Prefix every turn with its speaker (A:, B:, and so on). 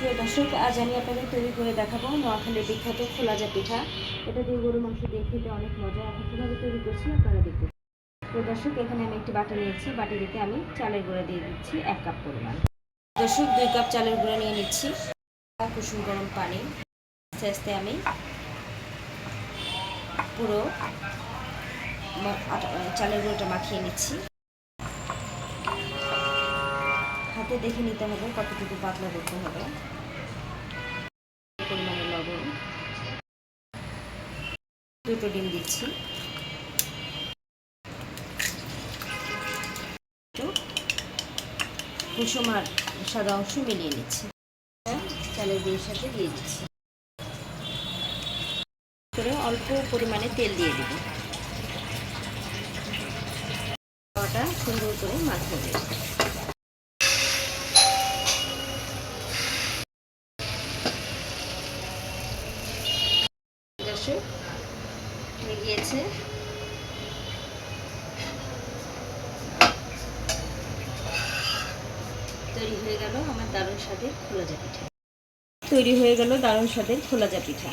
A: প্রিয় দর্শক, আজ আমি আপনাদের তৈরি করে দেখাবো নোয়াখালীর বিখ্যাত খোলাজা পিঠা। এটা দিয়ে গরু মাংস দিয়ে খেতে অনেক মজা। এখন কীভাবে তৈরি করছি আপনারা দেখতে। প্রিয় দর্শক, এখানে আমি একটি বাটি নিয়েছি। বাটিতে আমি চালের গুঁড়া দিয়ে দিচ্ছি 1 কাপ পরিমাণ। দর্শক, 2 কাপ চালের গুঁড়া নিয়ে নিচ্ছি। কুসুম গরম পানি আস্তে আস্তে আমি পুরো চালের গুঁড়োটা মাখিয়ে নিচ্ছি। হাতে দেখে নিতে হবে কতটুকু পাতলা করতে হবে। পরিমাণে লবণ, 2টো ডিম দিচ্ছি, কুসুম আর সাদা অংশ মিলিয়ে নিচ্ছি। চালের গুঁড়োর সাথে দিয়ে দিচ্ছি। করে অল্প পরিমাণে তেল দিয়ে দিব। খাওয়াটা সুন্দর করে মাখিয়ে দেব। দর্শক, হয়ে গিয়েছে। তৈরি হয়ে গেল আমার দারুণ স্বাদের খোলাজা পিঠা।